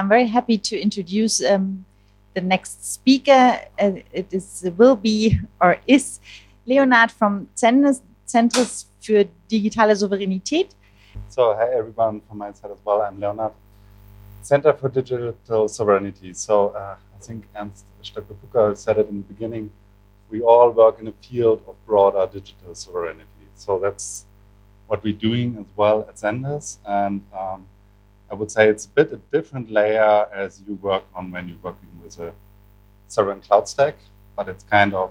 I'm very happy to introduce the next speaker. Will be or is Leonhard from ZenDis, Centers für digitale Souveränität. So, hi everyone from my side as well. I'm Leonhard, Center for Digital Sovereignty. So, I think Ernst Stöcker said it in the beginning. We all work in a field of broader digital sovereignty. So that's what we're doing as well at ZenDis. And I would say it's a bit a different layer as you work on when you're working with a sovereign cloud stack, but it's kind of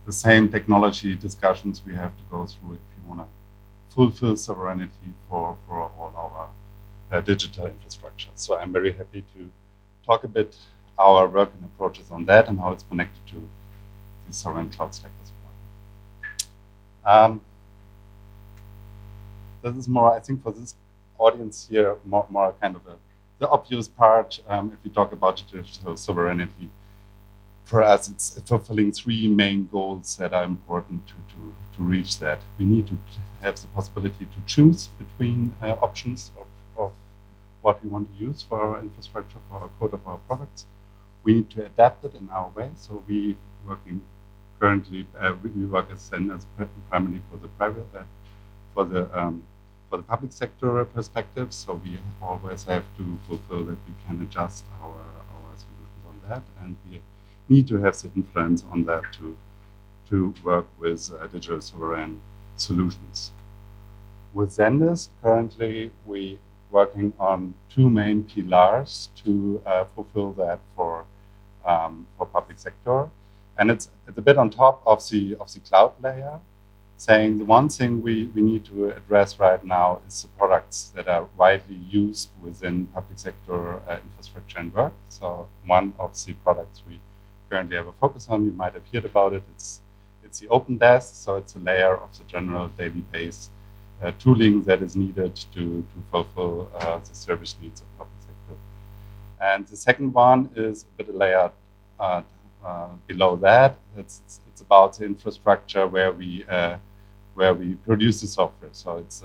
the same technology discussions we have to go through if you want to fulfill sovereignty for all our digital infrastructure. So I'm very happy to talk a bit our work and approaches on that and how it's connected to the sovereign cloud stack as well. This is more, I think, for this audience here, more kind of the obvious part. If we talk about digital sovereignty, for us, it's fulfilling three main goals that are important to reach that. We need to have the possibility to choose between options of what we want to use for our infrastructure, for our code of our products. We need to adapt it in our way. So we working currently, we work as primarily for the private, for the public sector perspective. So we always have to fulfill that we can adjust our solutions on that, and we need to have the influence on that to work with digital sovereign solutions. With ZenDis, currently we working on two main pillars to fulfill that for public sector, and it's a bit on top of the cloud layer. Saying the one thing we need to address right now is the products that are widely used within public sector infrastructure and work. So one of the products we currently have a focus on, you might have heard about it, it's the openDesk. So it's a layer of the general daily base tooling that is needed to fulfill the service needs of public sector. And the second one is a bit a layer below that. It's about the infrastructure where we produce the software. So it's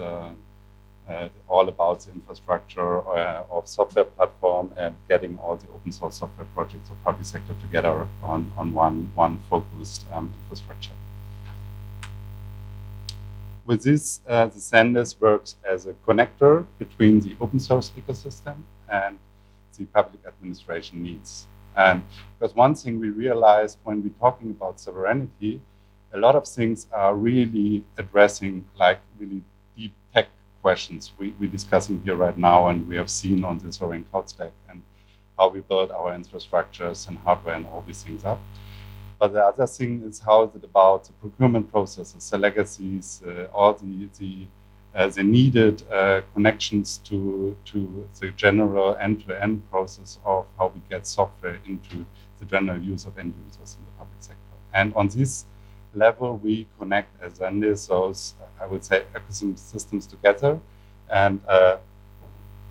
all about the infrastructure of software platform and getting all the open source software projects of public sector together on one focused infrastructure. With this, the ZenDis works as a connector between the open source ecosystem and the public administration needs. And because one thing we realized when we're talking about sovereignty, a lot of things are really addressing like really deep tech questions we're discussing here right now, and we have seen on the sovereign cloud stack and how we build our infrastructures and hardware and all these things up. But the other thing is how is it about the procurement processes, the legacies, all the needed connections to the general end-to-end process of how we get software into the general use of end users in the public sector. And on this level, we connect as ZenDis those, I would say, ecosystems together and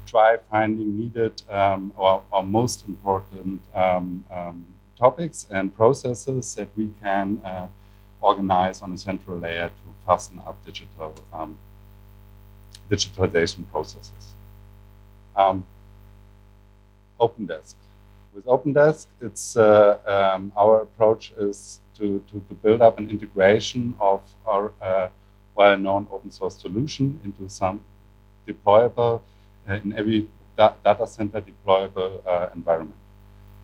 try finding needed or most important topics and processes that we can organize on a central layer to fasten up digitalization processes. openDesk. With openDesk, it's our approach is to build up an integration of our well-known open source solution into some deployable, in every data center deployable environment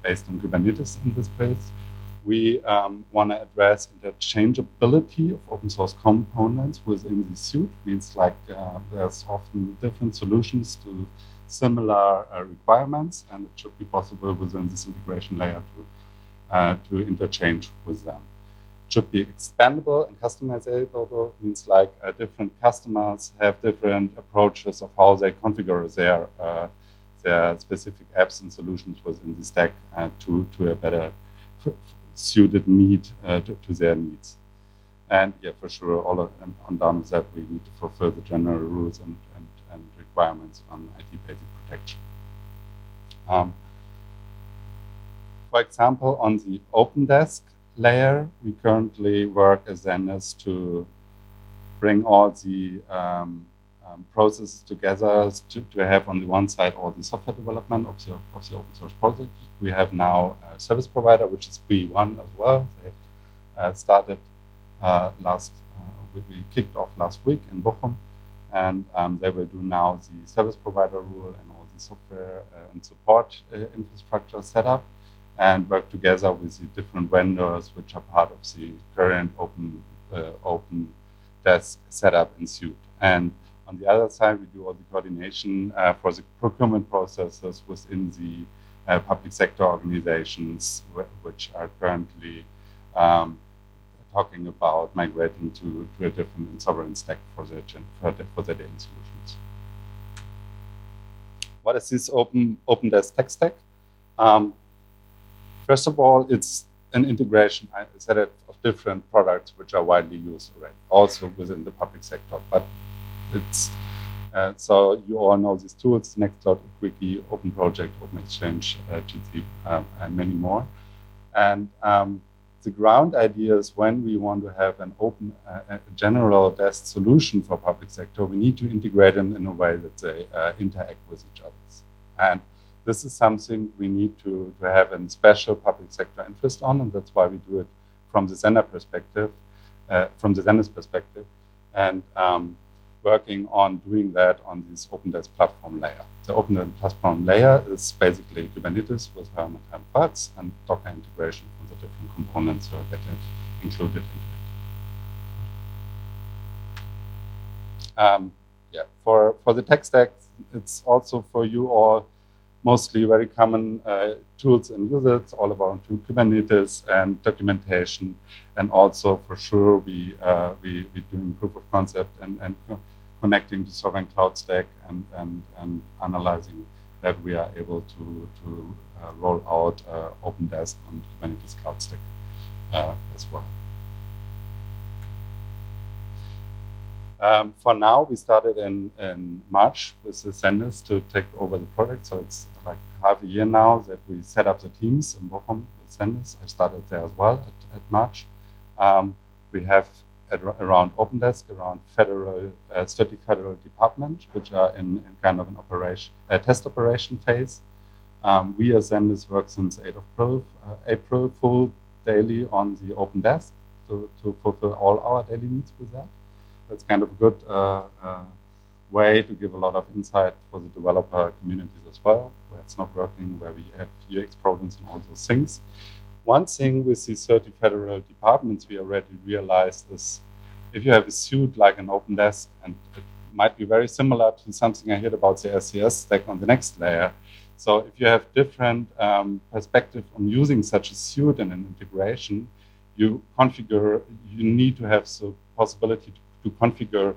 based on Kubernetes in this case. We want to address interchangeability of open source components within the suite. Means like there's often different solutions to similar requirements, and it should be possible within this integration layer to interchange with them. It should be expandable and customizable. Means like different customers have different approaches of how they configure their specific apps and solutions within the stack to a better suited need to their needs. And yeah, for sure, all of them on down that we need to fulfill the general rules and requirements on IT basic protection. For example, on the openDesk layer, we currently work as ZenDis to bring all the processes together to have on the one side all the software development of the open source project. We have now a service provider, which is B1 as well. They started we kicked off last week in Bochum, and they will do now the service provider rule and all the software and support infrastructure setup, and work together with the different vendors which are part of the current openDesk setup in Suite. And on the other side, we do all the coordination for the procurement processes within the public sector organizations, which are currently talking about migrating to a different sovereign stack for their daily solutions. What is this openDesk tech stack? First of all, it's an integration, I said it, of different products which are widely used already, also within the public sector. But it's so you all know these tools: Nextcloud, Wiki, OpenProject, OpenExchange, GT, and many more. And the ground idea is when we want to have an open, general desk solution for public sector, we need to integrate them in a way that they interact with each other. And this is something we need to have a special public sector interest on, and that's why we do it from the ZenDis perspective, and working on doing that on this openDesk platform layer. The openDesk platform layer is basically Kubernetes with Helm and parts and Docker integration from the different components that are included in it. For the tech stack, it's also for you all mostly very common tools and users, all about Kubernetes and documentation, and also for sure we doing proof of concept and connecting to sovereign cloud stack and analyzing that we are able to roll out openDesk on Kubernetes cloud stack as well. For now, we started in March with the ZenDis to take over the project. So it's like half a year now that we set up the teams in Bochum with ZenDis. I started there as well at March. We have around openDesk, around 30 federal departments, which are in kind of an test operation phase. We as ZenDis work since 8th of April full daily on the openDesk to fulfill all our daily needs with that. That's kind of a good way to give a lot of insight for the developer communities as well, where it's not working, where we have UX problems and all those things. One thing with these 30 federal departments we already realized is if you have a suite like an openDesk, and it might be very similar to something I heard about the SCS stack on the next layer. So if you have different perspective on using such a suite and an integration, you need to have the possibility to configure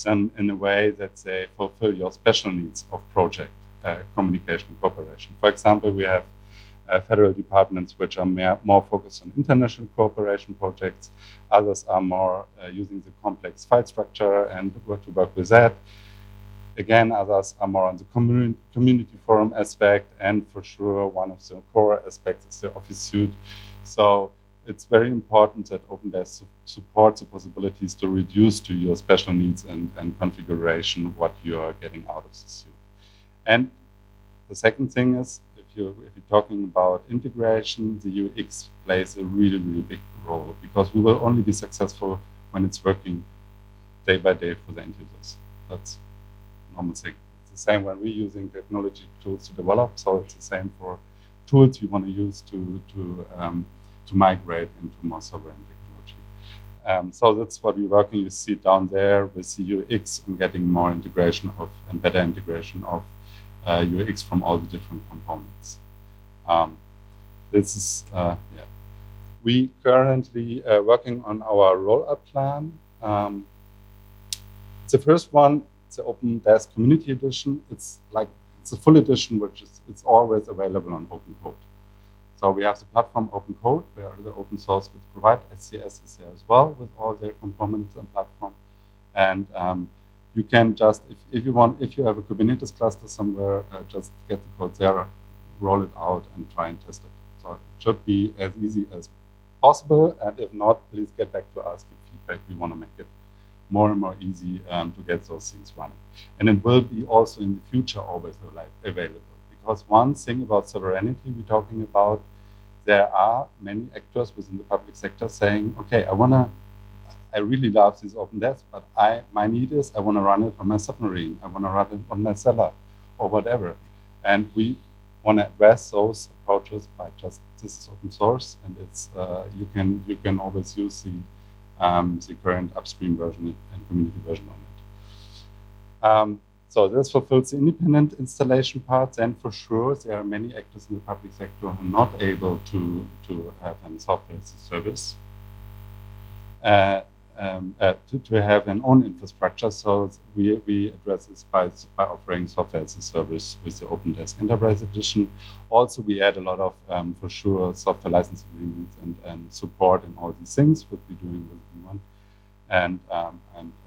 them in a way that they fulfill your special needs of project communication and cooperation. For example, we have federal departments which are more focused on international cooperation projects. Others are more using the complex file structure and work with that. Again, others are more on the community forum aspect, and for sure, one of the core aspects is the Office suite. So it's very important that openDesk supports the possibilities to reduce to your special needs and configuration what you are getting out of the suite. And the second thing is, if you're talking about integration, the UX plays a really, really big role, because we will only be successful when it's working day by day for the end users. That's a normal thing. It's the same when we're using technology tools to develop, so it's the same for tools we want to use to migrate into more sovereign technology. So that's what we're working. You see down there with the UX and getting more integration of and better integration of UX from all the different components. This is We currently working on our rollout plan. The first one, the openDesk Community Edition. It's a full edition, which is always available on OpenCoDe. So we have the platform OpenCoDe, where the open source will provide. SCS is there as well with all their components and platform. And you can just, if you have a Kubernetes cluster somewhere, just get the code there, roll it out, and try and test it. So it should be as easy as possible. And if not, please get back to us with feedback. We want to make it more and more easy to get those things running. And it will be also in the future always available. Because one thing about sovereignty we're talking about, there are many actors within the public sector saying, okay, I really love this openDesk, but my need is I want to run it on my submarine, I want to run it on my cellar, or whatever. And we want to address those approaches by just, this is open source, and it's you can always use the current upstream version and community version on it. So this fulfills the independent installation part. Then for sure, there are many actors in the public sector who are not able to have a software as a service, to have an own infrastructure. So we address this by offering software as a service with the openDesk Enterprise Edition. Also, we add a lot of, for sure, software license agreements and support and all these things, what we're doing with V1. And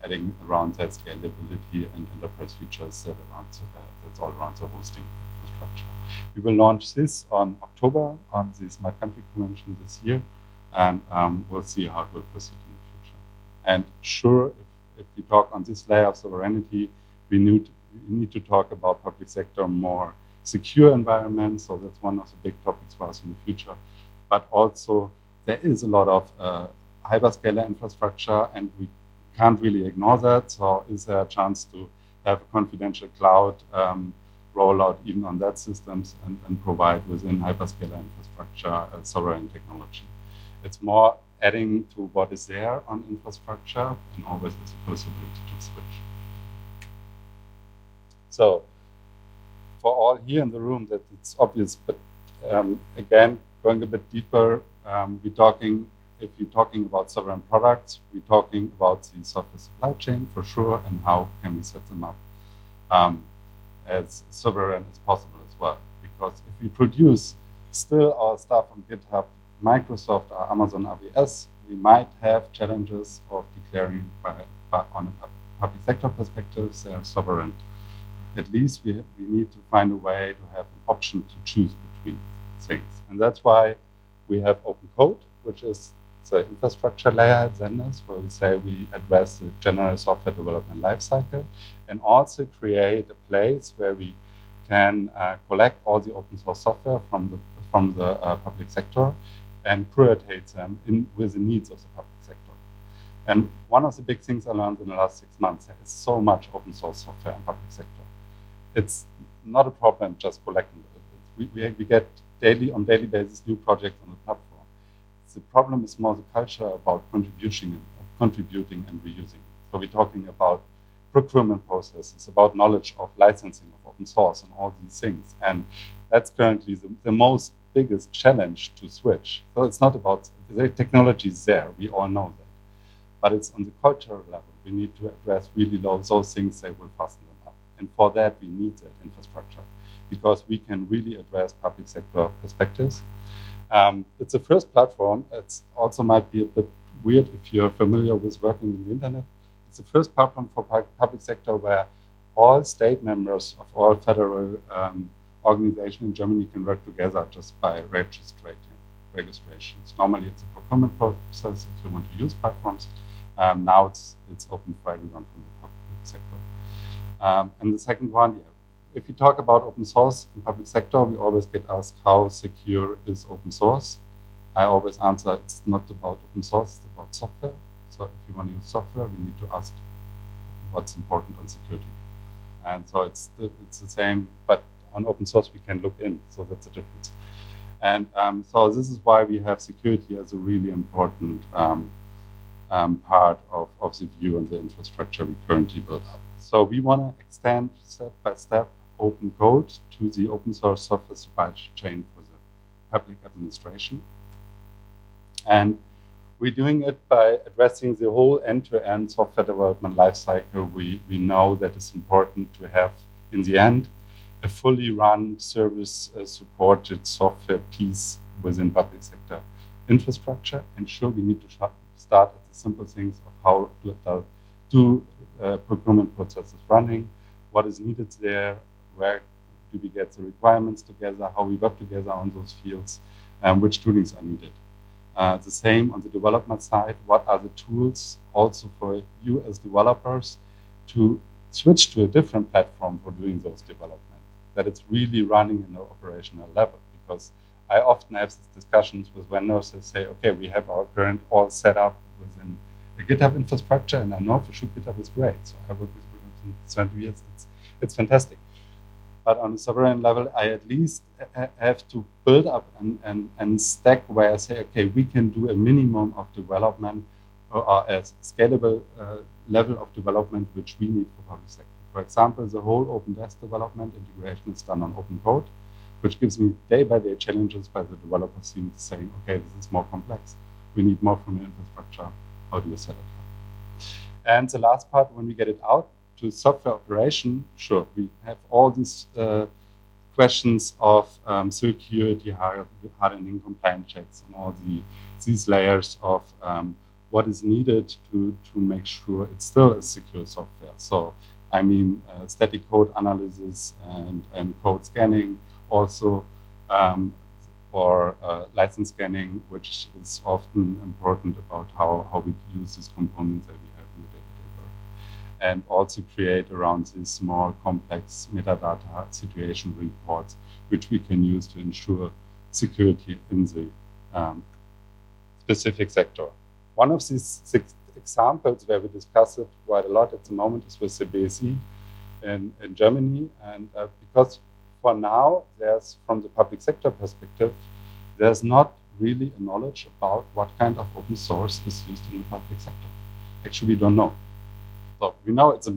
adding around that scalability and enterprise features that's all around the hosting infrastructure. We will launch this on October on the Smart Country Convention this year, and we'll see how it will proceed in the future. And sure, if we talk on this layer of sovereignty, we need to talk about public sector more secure environments. So that's one of the big topics for us in the future. But also, there is a lot of hyperscaler infrastructure, and we can't really ignore that. So is there a chance to have a confidential cloud rollout even on that systems and provide within hyperscaler infrastructure sovereign technology? It's more adding to what is there on infrastructure and always as a possibility to switch. So for all here in the room that it's obvious, but again, going a bit deeper, if you're talking about sovereign products, we're talking about the software supply chain for sure, and how can we set them up as sovereign as possible as well. Because if we produce still our stuff on GitHub, Microsoft, or Amazon AWS, we might have challenges of declaring on a public sector perspective, they are sovereign. At least we need to find a way to have an option to choose between things. And that's why we have OpenCoDE, which is the infrastructure layer at ZenDis, where we say we address the general software development lifecycle and also create a place where we can collect all the open source software from the public sector and prioritize them with the needs of the public sector. And one of the big things I learned in the last 6 months, there is so much open source software in public sector. It's not a problem just collecting it. We get on daily basis new projects on the platform. The problem is more the culture about contributing and reusing. So we're talking about procurement processes, about knowledge of licensing of open source and all these things. And that's currently the most biggest challenge to switch. So it's not about the technology is there, we all know that. But it's on the cultural level. We need to address really those things that will fasten them up. And for that, we need that infrastructure because we can really address public sector perspectives. It's the first platform. It also might be a bit weird if you're familiar with working in the internet. It's the first platform for public sector where all state members of all federal organizations in Germany can work together just by registrations. Normally it's a procurement process if you want to use platforms. Now it's open for everyone from the public sector. And the second one, if you talk about open source in public sector, we always get asked how secure is open source. I always answer it's not about open source, it's about software. So if you want to use software, we need to ask what's important on security. And so it's the same, but on open source we can look in, so that's the difference. And so this is why we have security as a really important part of the view and the infrastructure we currently build up. So we want to extend step by step OpenCoDE to the open source software supply chain for the public administration. And we're doing it by addressing the whole end-to-end software development lifecycle. We know that it's important to have, in the end, a fully run service supported software piece within public sector infrastructure. And sure, we need to start at the simple things of how to procurement processes running, what is needed there, where do we get the requirements together, how we work together on those fields, which toolings are needed. The same on the development side. What are the tools also for you as developers to switch to a different platform for doing those development, that it's really running in an operational level? Because I often have these discussions with vendors that say, okay, we have our current all set up within a GitHub infrastructure, and I know for sure GitHub is great. So I work with GitHub for 20 years. It's fantastic. But on a sovereign level, I at least have to build up and stack where I say, okay, we can do a minimum of development or a scalable level of development which we need for public sector. For example, the whole openDesk development integration is done on OpenCoDe, which gives me day-by-day challenges by the developer team saying, okay, this is more complex. We need more from the infrastructure. How do you set it up? And the last part, when we get it out to software operation, sure, we have all these questions of security, hardening, compliance checks, and all these layers of what is needed to make sure it's still a secure software. So, I mean, static code analysis and code scanning, also for license scanning, which is often important about how we use these components that we have in the day-to-day work. And also create around these small, complex metadata situation reports, which we can use to ensure security in the specific sector. One of these 6 examples where we discuss it quite a lot at the moment is with the BSE in Germany. And because for now, there's, from the public sector perspective, there's not really a knowledge about what kind of open source is used in the public sector. Actually, we don't know. So we know it's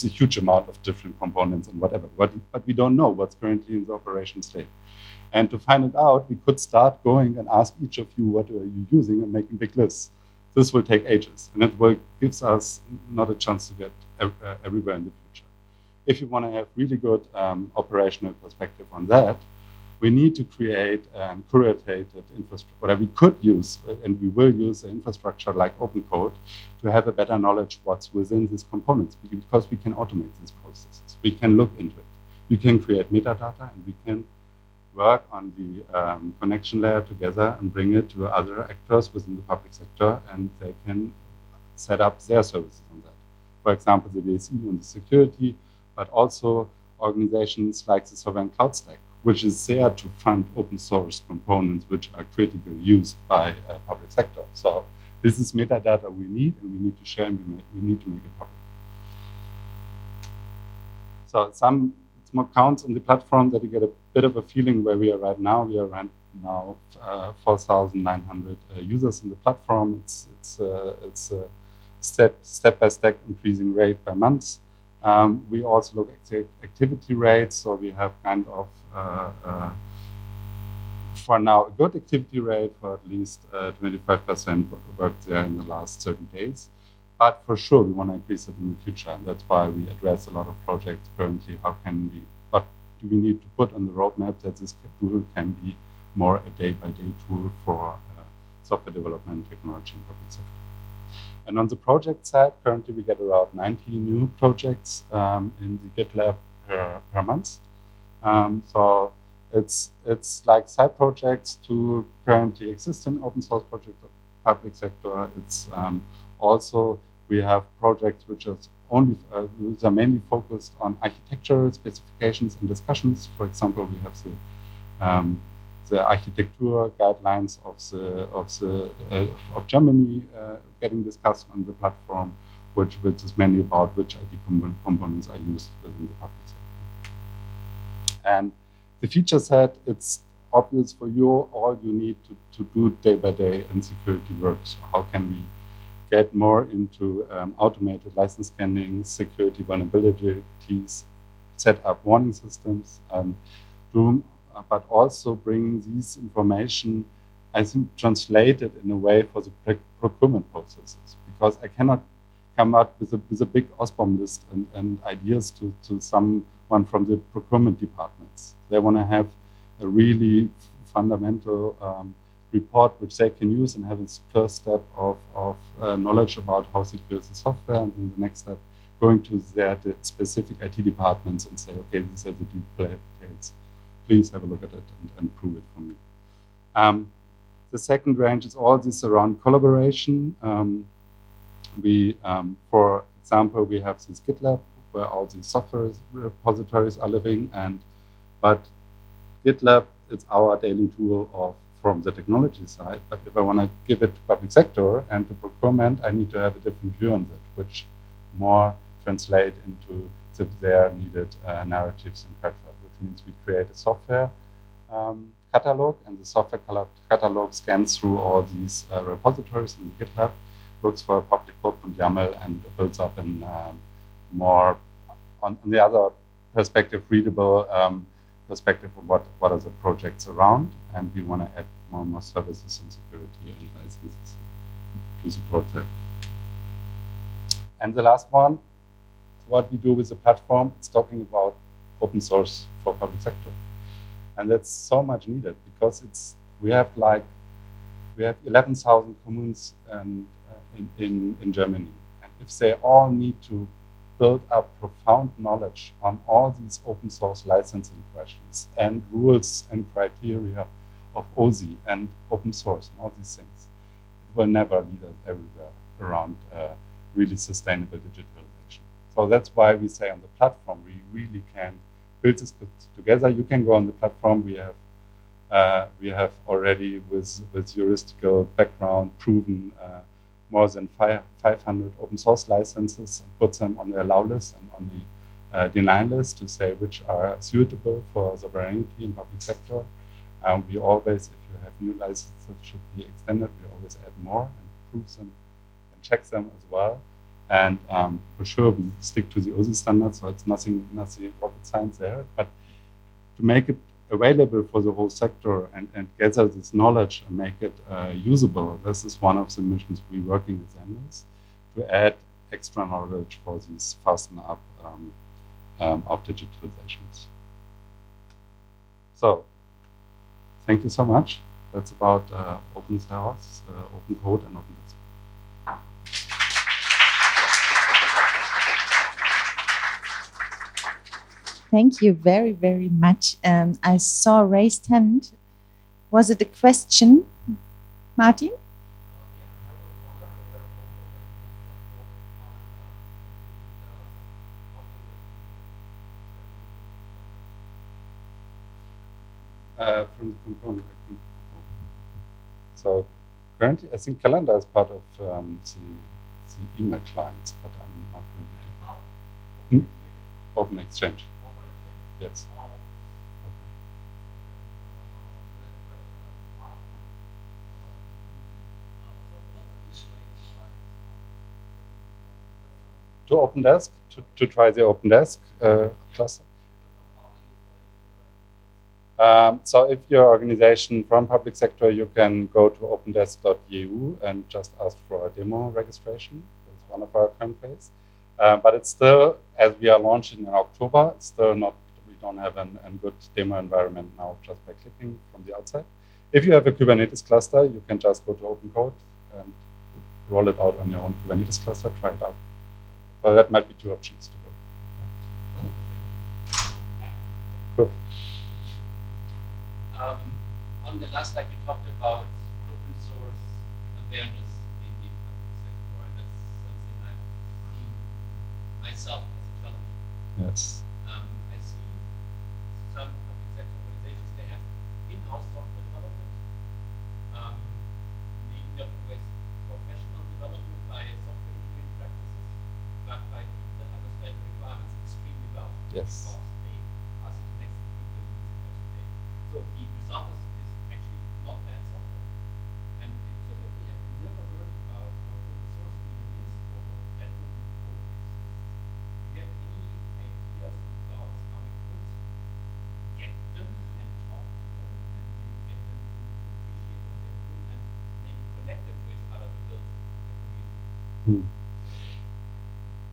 a huge amount of different components and whatever, but we don't know what's currently in the operation state. And to find it out, we could start going and ask each of you, what are you using, and making big lists. This will take ages, and it will gives us not a chance to get everywhere in the future. If you want to have really good operational perspective on that, we need to create curated infrastructure, whatever we could use, and we will use an infrastructure like OpenCoDe to have a better knowledge what's within these components, because we can automate these processes. We can look into it. We can create metadata, and we can work on the connection layer together and bring it to other actors within the public sector, and they can set up their services on that. For example, the BSE on the security, but also organizations like the Sovereign Cloud Stack, which is there to fund open source components which are critically used by public sector. So this is metadata we need, and we need to share, and we need to make it public. So some more counts on the platform that you get a bit of a feeling where we are right now. We are right now 4,900 users in the platform. It's a step-by-step increasing rate per month. We also look at activity rates, so we have kind of for now a good activity rate for at least 25% worked there in the last 30 days. But for sure, we want to increase it in the future, and that's why we address a lot of projects currently. What do we need to put on the roadmap that this tool can be more a day-by-day tool for software development technology in public sector? And on the project side, currently we get around 90 new projects in the GitLab per month. So it's like side projects to currently existing open source projects of public sector. It's also, we have projects which are mainly focused on architectural specifications and discussions. For example, we have the architecture guidelines of Germany getting discussed on the platform, which is mainly about which IT components are used within the public sector. And the feature set, it's obvious for you, all you need to do day by day in security work. So how can we get more into automated license scanning, security vulnerabilities, set up warning systems, but also bring these information, I think, translated in a way for the procurement processes. Because I cannot come up with a big OSPOM list and ideas to someone from the procurement departments. They want to have a really fundamental report which they can use and have its first step of knowledge about how secure is the software, and then the next step going to the specific IT departments and say, okay, these are the details. Please have a look at it and prove it for me. The second range is all this around collaboration. For example, we have this GitLab where all these software repositories are living, but GitLab is our daily tool from the technology side. But if I want to give it to public sector and to procurement, I need to have a different view on that, which more translate into their needed narratives and criteria, which means we create a software catalog, and the software catalog scans through all these repositories in GitLab, looks for a public code from YAML, and builds up in more, on the other perspective, readable perspective of what are the projects around, and we want to add more and more services and security and licenses to the project. And the last one, what we do with the platform, it's talking about open source for public sector. And that's so much needed because we have 11,000 communes in Germany. And if they all need to build up profound knowledge on all these open source licensing questions and rules and criteria of OSI and open source and all these things, it will never lead us everywhere around really sustainable digitalization. So that's why we say on the platform, we really can build this together. You can go on the platform. We have already with juristical background proven more than 500 open source licenses and put them on the allow list and on the deny list to say which are suitable for sovereignty in public sector. We always, if you have new licenses that should be extended, we always add more and prove them and check them as well. And for sure, we stick to the OSI standards, so it's nothing rocket science there. But to make it available for the whole sector and gather this knowledge and make it usable, this is one of the missions we're working with ZenDis, to add extra knowledge for these fasten up of digitalizations. So, thank you so much. That's about open source, OpenCoDE, and openDesk. Thank you very, very much. I saw a raised hand. Was it a question, Martin? From the component. So currently, I think Calendar is part of the email clients, but I'm not really. Open Exchange. Yes. To openDesk, to try the openDesk cluster. So if your organization from public sector, you can go to opendesk.eu and just ask for a demo registration. That's one of our current ways. But it's still, as we are launching in October, it's still not, we don't have a good demo environment now just by clicking from the outside. If you have a Kubernetes cluster, you can just go to OpenCoDE and roll it out on your own Kubernetes cluster, try it out. So that might be two options to go. Cool. On the last slide, you talked about open source awareness in the public sector, and that's something I've seen myself as a challenge. Yes. I see some public sector organizations, they have in-house software development, leading up with professional development by software engineering practices, but by people that understand requirements extremely well. Yes. So the result is actually not bad software. And typically have never heard about what open source even is or what that open code is. Do you have any ideas or thoughts how we could get them and talk to them and maybe get them to appreciate what they're doing and maybe connect them with other to build a community?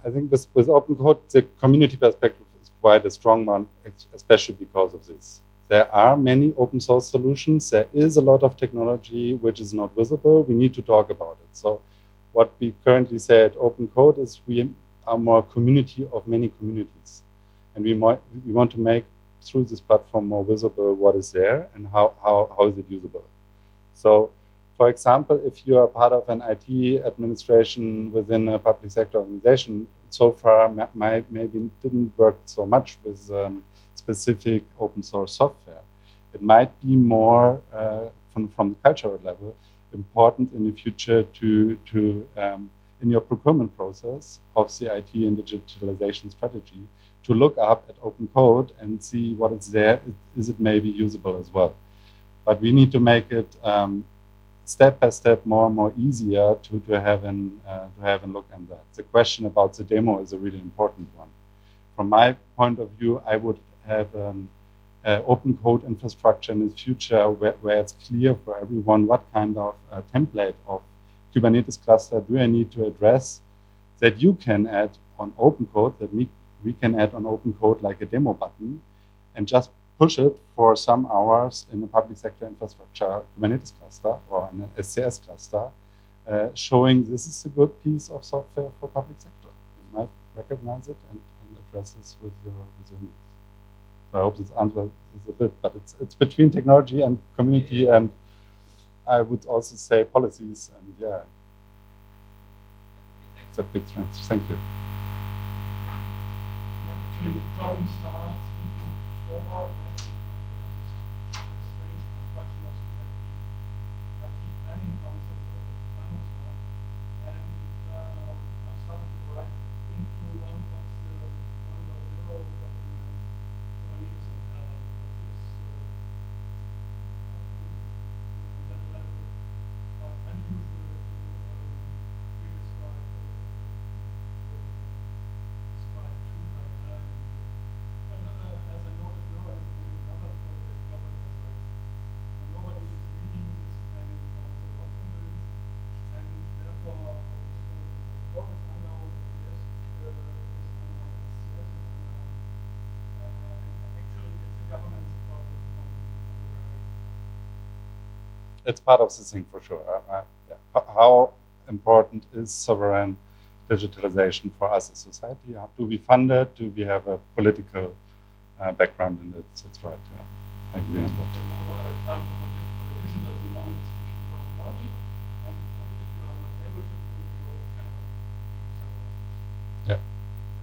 I think with OpenCoDE, the community perspective is quite a strong one, especially because of this. There are many open source solutions. There is a lot of technology which is not visible. We need to talk about it. So what we currently say at OpenCoDE is we are more a community of many communities. And we want to make, through this platform, more visible what is there and how is it usable. So For example, if you are part of an IT administration within a public sector organization, so far maybe didn't work so much with specific open source software. It might be more from the cultural level important in the future to in your procurement process of the IT and digitalization strategy to look up at OpenCoDE and see what is there. Is it maybe usable as well? But we need to make it step by step more and more easier to have a look at that. The question about the demo is a really important one. From my point of view, I would have an OpenCoDE infrastructure in the future where it's clear for everyone what kind of template of Kubernetes cluster do I need to address that you can add on OpenCoDE, that we can add on OpenCoDE like a demo button and just push it for some hours in a public sector infrastructure Kubernetes cluster or in an SCS cluster, showing this is a good piece of software for public sector. You might recognize it and address this with your needs. So I hope this answers a bit, but it's between technology and community, and I would also say policies, and yeah, it's a big strength. Thank you. Actually, the problem starts moving forward. Strange construction of the IT planning concept of the planning stuff. And I'm starting to write into one of the 1.0 document Kubernetes and Erlang, which is that level quite unusual to pre-describe describe two like that. And as I noticed now, as in another project, nobody has like nobody is reading this planning council documents, and therefore what is unknown is unknown SCS is unknown, and actually it's a governance problem on the very. It's part of the thing for sure. Yeah. How important is sovereign digitalization for us as society? How do we fund it? Do we have a political background in it? That's right. Yeah. I agree on that. Yeah,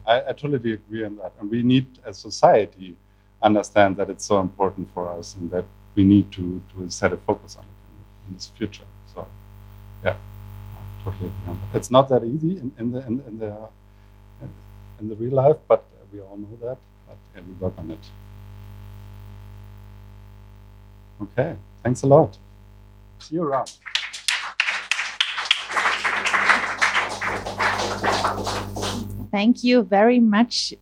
I totally agree on that. And we need, as society, understand that it's so important for us and that we need to set a focus on it in this future. So, yeah, I totally agree on that. It's not that easy in the real life, but we all know that. But yeah, we work on it. Okay, thanks a lot. See you around. Thank you very much